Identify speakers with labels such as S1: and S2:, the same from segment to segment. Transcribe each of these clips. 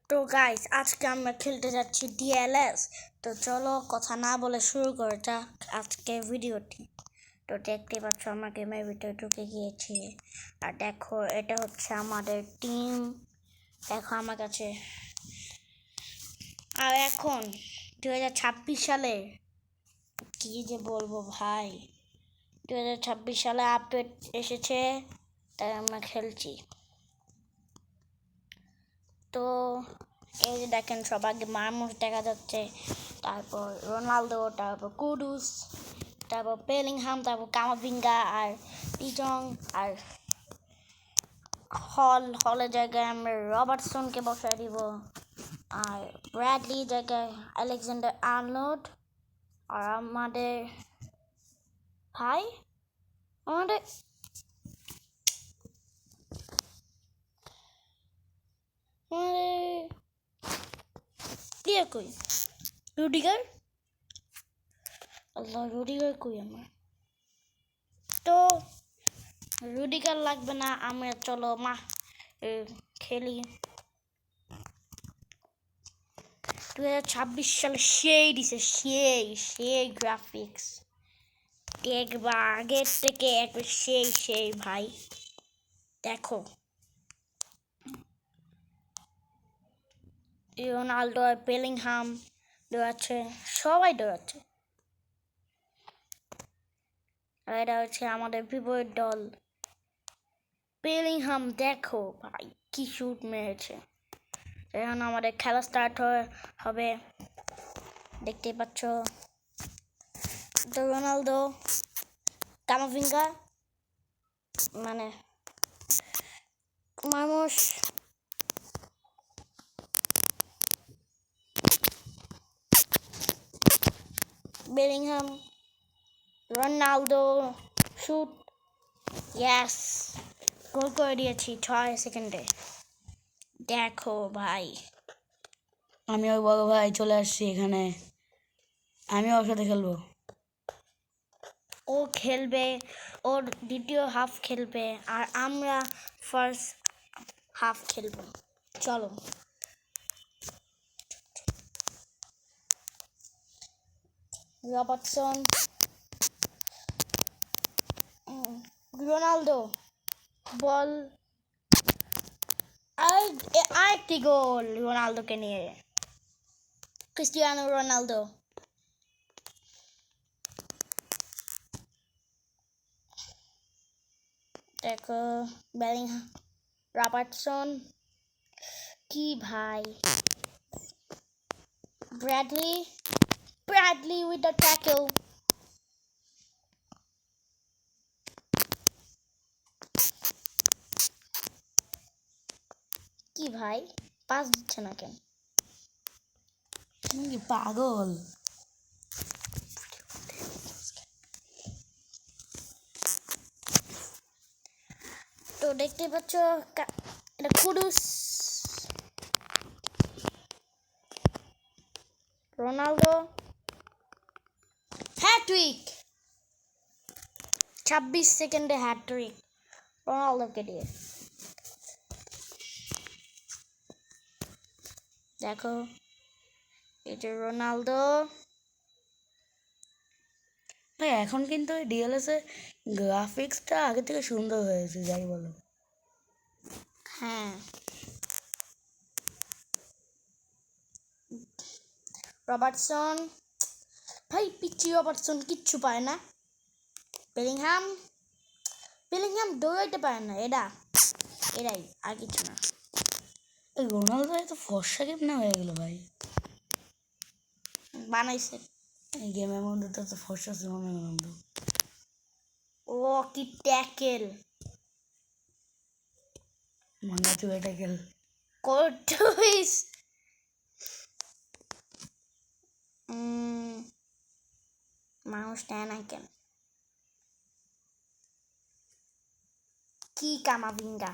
S1: তো গাইস আজকে আমরা খেলতে যাচ্ছি ডিএলএস। তো চলো কথা না বলে শুরু করা যাক আজকে ভিডিওটি। তো দেখতে পাচ্ছ আমরা গেমের ভিতরে ঢুকে গিয়েছি। আর দেখো এটা হচ্ছে আমাদের টিম, দেখো আমার কাছে। আর এখন 2026 সালে কি যে বলবো ভাই, 2026 সালে আপডেট এসেছে, তাই আমরা খেলছি। তো এই যে দেখেন সবাইকে মারমুশ দেখা যাচ্ছে, তারপর রোনালদো, তারপর কুডুস, তারপর বেলিংহাম, তারপর কামাভিঙ্গা আর ডিজং। আর হলের জায়গায় আমরা রবার্টসনকে বসায় দিব, আর ব্র্যাডলি জায়গায় আলেকজান্ডার আর্নল্ড। আর আমাদের ভাই আমাদের দিয়ে কই রুডিগার, আল্লাহ রুডিগার কই আমার। তো রুডিগার লাগবে না, আমরা চলো খেলি। 2026 সালে সেই দিছে, সেই গ্রাফিক্স একবার আগের থেকে একবার সেই ভাই। দেখো রোনাল্ডো আর বেলিংহাম দৌড়াচ্ছে, সবাই দৌড়াচ্ছে। আর এটা হচ্ছে আমাদের বিপরীত দল বেলিংহাম। দেখো ভাই কি শুট মেরেছে। এখন আমাদের খেলা স্টার্ট হবে, দেখতেই পাচ্ছ। তো রোনালদো, কামাভিঙ্গা, মানে মানুষ বেলিংহাম, রোনালদো শুট, ইয়েস, গোল করে দিয়েছি 6 সেকেন্ডে। দেখো ভাই
S2: আমি ওই বড় ভাই চলে আসছি এখানে, আমি ওর সাথে খেলবো।
S1: ও খেলবে, ওর দ্বিতীয় হাফ খেলবে, আর আমরা ফার্স্ট হাফ খেলবো। চলো রবার্টসন, রোনালদো বল, আরেকটি গোল রোনালদোকে নিয়ে, ক্রিস্টিয়ানো রোনালদো। দেখো বেলিংহাম, রবার্টসন, কি ভাই, ব্র্যাডলি উইথ দ্য ট্যাকল। কি ভাই পাস দিচ্ছে না কেন?
S2: তুমি কি পাগল?
S1: তো দেখতে পাচ্ছ এটা কুডুস, রোনালদো হ্যাট্রিক, 26 সেকেন্ডে হ্যাট্রিক রোনালদোকে দিয়ে। দেখো এটা রোনালদো।
S2: ভাই এখন কিন্তু ওই ডিএলএস এর গ্রাফিক্সটা আগে থেকে সুন্দর হয়েছে, যাই বলো।
S1: হ্যাঁ রবার্টসন, ভাই পিচ্ছি রবার্টসন কিচ্ছু পায় না। বেলিংহাম দৌড়াইতে পারে না, এরাই আর কিছু না।
S2: এই রোনালদো এত ফর্সা গেম না হয়ে গেল ভাই,
S1: বানাইছে।
S2: এই গেমের মধ্যে তো এত ফর্সা ছিল না রোনালদো।
S1: ও কি ট্যাকেল,
S2: মান্না চুয়ে ট্যাকেল।
S1: কোর্টুইস, মানুষ নেয় না কেন? কি কামাভিঙ্গা,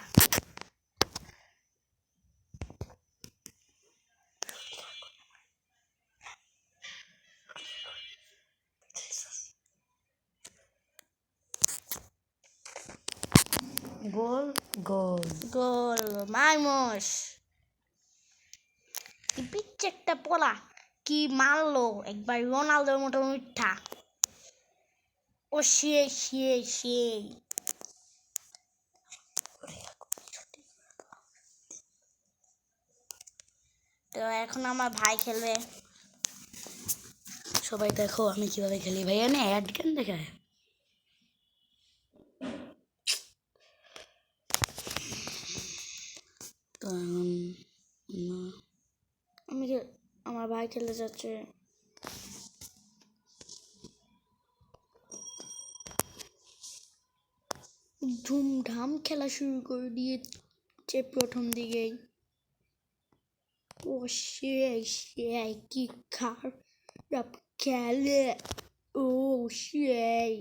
S2: গোল গোল
S1: গোল মারমোস। কি পিচ্ছে একটা পোলা কি মারলো একবার রোনালদোর মতো মিথ্যা ও সেই তো এখন আমার ভাই খেলবে
S2: সবাই দেখো আমি কিভাবে খেলি ভাইয়া না অ্যাড কেন দেখায় তো এখন
S1: আমার ভাই খেলতে যাচ্ছে ধুমধাম খেলা শুরু করে দিয়েছে প্রথম দিকেই ও সেই কি খারাপ খেলে ও সেই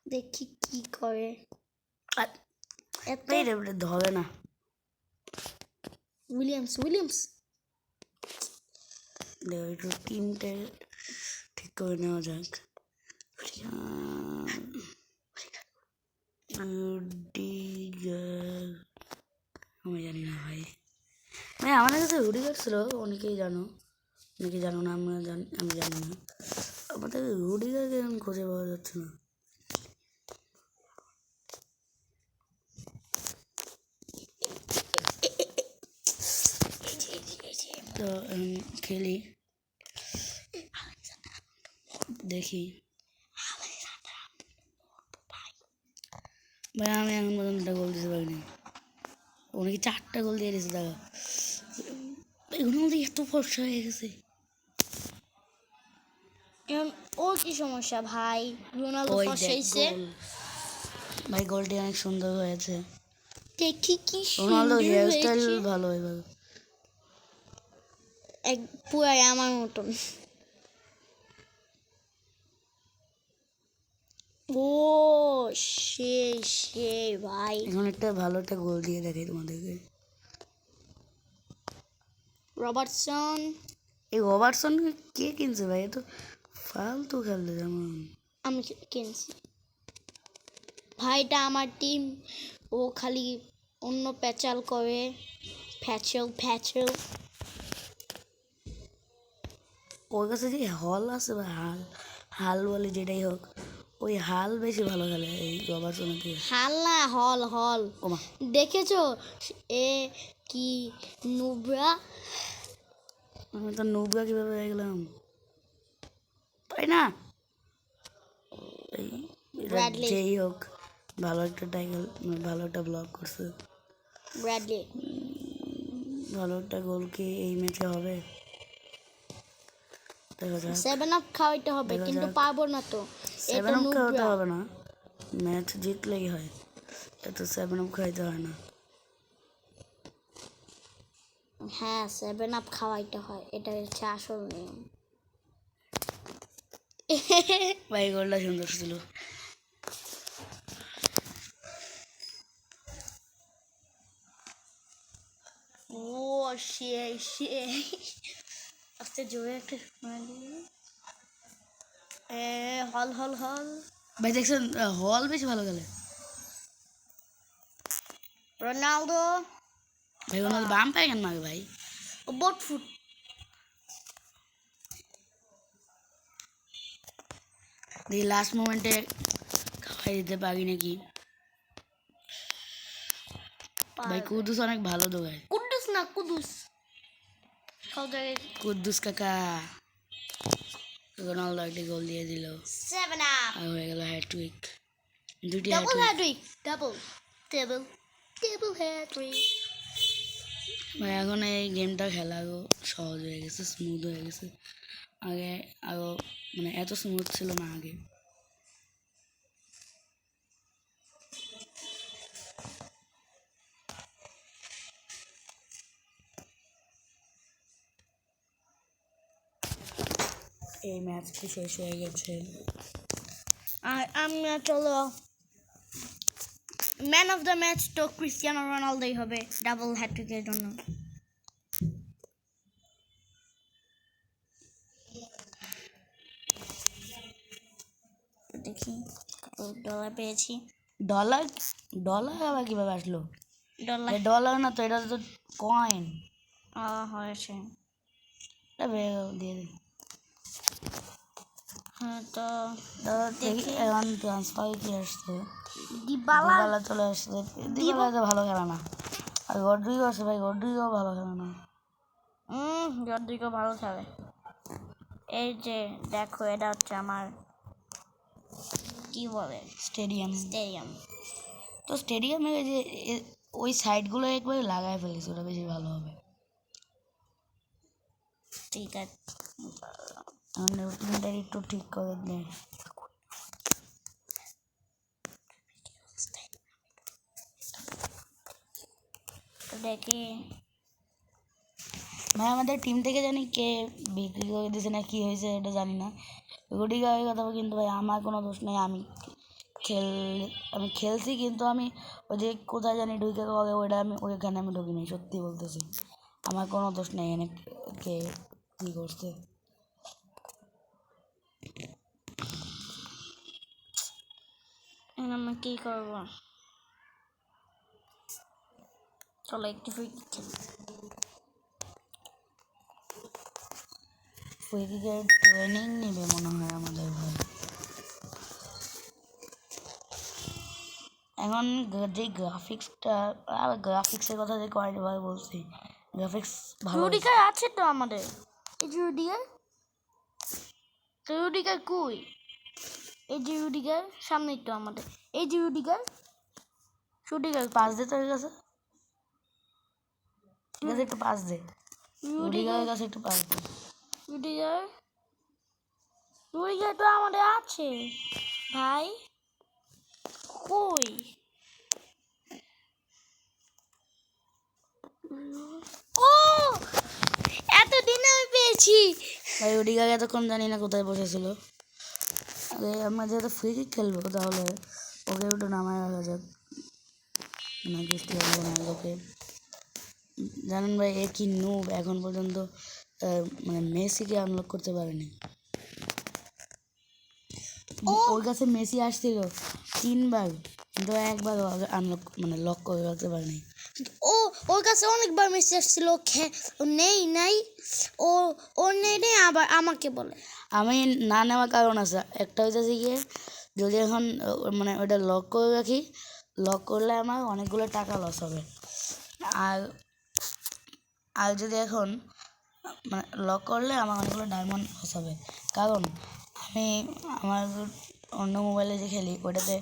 S1: দেখি কি করে এত
S2: ধরে না
S1: উইলিয়ামস
S2: একটু টিমটা ঠিক করে নেওয়া যাক আমি জানি না ভাই ভাই আমাদের কাছে রুডিগার ছিল অনেকেই জানো না আমি জানি না আমাদের রুডিগারকে এখন খুঁজে পাওয়া যাচ্ছে না তো খেলি দেখি ভাই আমি এখন পর্যন্ত একটা গোল দিতে পারিনি অনেকে 4টা গোল দিয়ে দিয়েছে দেখা এগুলোর মধ্যে এত ফর্সা হয়ে গেছে
S1: এখন ওর কি সমস্যা ভাই রোনালদো
S2: ওই
S1: ফসাইছে
S2: গোল ভাই গোলটি অনেক সুন্দর হয়েছে
S1: দেখি কি
S2: রোনালদো
S1: সুন্দর
S2: হেয়ার স্টাইল
S1: হয়েছে
S2: ভালো এবার
S1: এক পুরাই আমার মতন ও সেই ভাই
S2: এখন একটা ভালো একটা গোল দিয়ে দেখাই তোমাদেরকে
S1: রবার্টসন
S2: এই রবার্টসন কে কিনছে ভাই এত ফালতু খেলতে যেমন
S1: আমি কিনছি ভাইটা আমার টিম ও খালি অন্য প্যাচাল করে ফ্যাচল
S2: ওর কাছে যে হল আছে বা হাল বলে যেটাই হোক ওই হাল বেশি ভালো খেলে এই রবার্টসনের থেকে
S1: হাল না হল
S2: ওমা
S1: দেখেছো এ কি নুবরা
S2: আমি তো নুবরা কীভাবে হয়ে গেলাম তাই না এই
S1: ব্র্যাডলি
S2: যেই হোক ভালো একটা টাইটেল ভালো একটা ব্লগ করছে
S1: ব্র্যাডলি
S2: ভালো একটা গোল কি এই ম্যাচে হবে দেখা যাক
S1: 7 আপ খাওয়াইতে হবে
S2: দেখা
S1: কিন্তু
S2: যাক।
S1: পারবো না তো
S2: 7 আপ খাওয়াতে হবে না ম্যাচ জিতলেই হয় এত 7 আপ খাইতে হয় না
S1: হ্যাঁ 7 আপ খাওয়াইতে হয় এটা হচ্ছে আসল নিয়ম
S2: ভাই গোলটা সুন্দর ছিল
S1: ও সেই আস্তে জোরে একটা হল
S2: ভাই দেখছেন হল বেশি ভালো খেলে
S1: রোনালদো
S2: ভাই রোনালদো বাম পায় কেন মারে ভাই
S1: বট ফুট
S2: দেখি লাস্ট মোমেন্টে খাওয়াই দিতে পারি নাকি ভাই কুদ্দুস অনেক ভালো তো ভাই
S1: কুদ্দুস
S2: কুদ্দুস কাকা রোনালদো একটি গোল দিয়ে দিল
S1: 7 আপ
S2: আর হয়ে গেল হ্যাট্রিক দুটি
S1: double
S2: hat trick
S1: hat trick double hat trick
S2: ভাই এখন এই গেমটা খেলা সহজ হয়ে গেছে স্মুথ হয়ে গেছে আগে আরও মানে এত স্মুথ ছিল না আগে এই ম্যাচটি শেষ হয়ে গেছে
S1: আর আমরা চলো ম্যান অফ দ্য ম্যাচ তো ক্রিস্টিয়ানো রোনালদোই হবে ডাবল হ্যাট্রিকের জন্য দেখি $1 পেয়েছি
S2: ডলার ডলার আবার কীভাবে আসলো?
S1: ডলার
S2: ডলার না তো, এটা তো কয়েন।
S1: হয়েছে।
S2: দিয়ে দিই।
S1: হ্যাঁ তো
S2: দেখি এখন ট্রান্সফার কি আসছে।
S1: দিবালা
S2: দিবালা চলে আসছে। দিবালা তো ভালো খেলা না। আর রড্রিগো আছে ভাই, রড্রিগো ভালো খেলে না।
S1: রদ্রিগো ভালো খেলে। এই যে দেখো, এটা হচ্ছে আমার কি বলে
S2: স্টেডিয়াম।
S1: তো
S2: স্টেডিয়ামে যে ওই সাইডগুলো একবার লাগায় ফেলিস, ওটা বেশি ভালো হবে।
S1: ঠিক আছে,
S2: টিমটা একটু ঠিক করে দে।
S1: তো দেখি
S2: ভাই আমাদের টিম থেকে জানি কে বিক্রি করে দিয়েছে না কি হয়েছে এটা জানি না। রুডিগারের কথা, কিন্তু ভাই আমার কোনো দোষ নেই। আমি খেলছি, কিন্তু আমি ওই যে কোথায় জানি ঢুকে গেলে ওইটা আমি ওইখানে আমি ঢুকিনি, সত্যি বলতেছি। আমার কোনো দোষ নেই এনে কে কী করছে।
S1: আমি কি করব? চলো একটু ফ্রি খেলি।
S2: ফ্রি কিকের ট্রেনিং নেবে মনে হয় আমাদের ভাই। এখন যে গ্রাফিক্সটা, গ্রাফিক্সের কথা যে কয়েকবার বলছি, গ্রাফিক্স ভালো।
S1: রুডিগার আছে তো আমাদের। এই যে রুডিগার, তো রুডিগার কই? এই যে রুডিগার সামনেই তো আমাদের। এই যে রুডিগার
S2: পাস দে তোর কাছে, ঠিক আছে একটু পাস দে। রুডিগারের কাছে একটু পাস দে।
S1: রুডিগার রুডিগার তো আমাদের আছে ভাই, কই? ও, এতদিন আমি পেয়েছি।
S2: ভাই রুডিগার এতক্ষণ জানি না কোথায় বসেছিল। আরে আমরা যেহেতু ফ্রি কিক খেলবো, তাহলে ওকে একটু নামায় রাখা যাক। না কিস্তি হবে না ওকে। জানেন ভাই এ কি নুব, এখন পর্যন্ত মানে মেসিকে আনলক করতে পারেনি। ওর কাছে মেসি আসছিল 3বার, কিন্তু একবার আনলক মানে লক করে রাখতে পারেনি।
S1: ওর কাছে অনেকবার মেসেজ আসছিল, ও নাই ও ওর নেই আবার আমাকে বলে।
S2: আমি না নেওয়ার কারণ আছে একটা, হচ্ছে গিয়ে যদি এখন মানে ওটা লক করে রাখি, লক করলে আমার অনেকগুলো টাকা লস হবে। আর আর যদি এখন মানে লক করলে আমার অনেকগুলো ডায়মন্ড লস হবে। কারণ আমি আমার অন্য মোবাইলে যে খেলি ওটাতে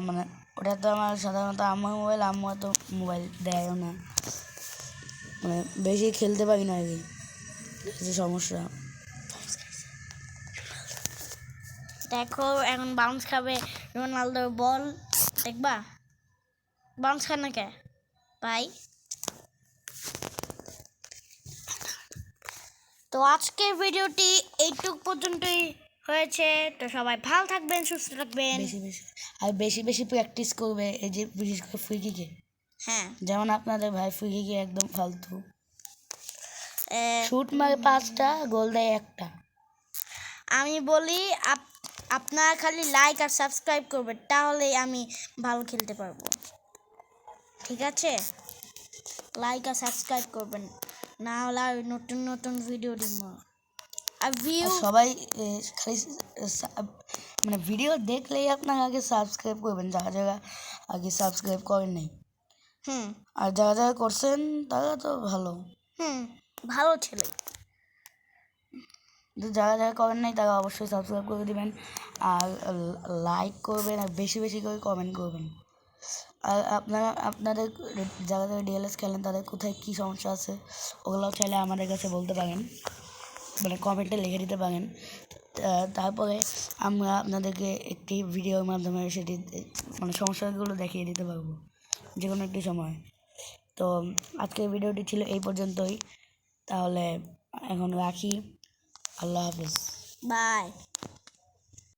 S2: মানে ওটা তো আমার সাধারণত আমার মোবাইল, আম্মু তো মোবাইল দেয়ও না, মানে বেশি খেলতে পারি না আর কি, যে সমস্যা।
S1: দেখো এখন বাউন্স খাবে রোনালদোর বল, দেখবা বাউন্স খায় না কে ভাই। তো আজকের ভিডিওটি এইটুক পর্যন্তই হয়েছে। তো সবাই ভালো থাকবেন, সুস্থ থাকবেন।
S2: বেশি বেশি প্র্যাকটিস করবে, এই যে বিশেষ করে ফ্রি কিকে।
S1: হ্যাঁ,
S2: যেমন আপনাদের ভাই ফ্রি কিকে একদম ফালতু, শুট মারে 5টা, গোল দেয় 1টা।
S1: আমি বলি আপনারা খালি লাইক আর সাবস্ক্রাইব করবেন, তাহলেই আমি ভালো খেলতে পারবো। ঠিক আছে, লাইক আর সাবস্ক্রাইব করবেন, না হলে আর নতুন নতুন ভিডিও দিব। আর
S2: সবাই খালি মানে ভিডিও দেখলেই আপনার আগে সাবস্ক্রাইব করবেন, যারা যারা আগে সাবস্ক্রাইব করেন নাই। আর যারা যারা করছেন তারা তো ভালো,
S1: ভালো ছেলে।
S2: যারা যারা করেন নাই তারা অবশ্যই সাবস্ক্রাইব করে দিবেন, আর লাইক করবেন, আর বেশি বেশি করে কমেন্ট করবেন। আর আপনাদের যারা যারা ডিএলএস খেলেন তাদের কোথায় কী সমস্যা আছে ওগুলো চাইলে আমাদের কাছে বলতে পারেন, মানে কমেন্টে লিখে দিতে পারেন। তারপরে আমরা আপনাদেরকে একটি ভিডিওর মাধ্যমে সেটি মানে সমস্যাগুলো দেখিয়ে দিতে পারবো যে কোনো একটি সময়। তো আজকের ভিডিওটি ছিল এই পর্যন্তই, তাহলে এখন রাখি। আল্লাহ হাফিজ,
S1: বাই।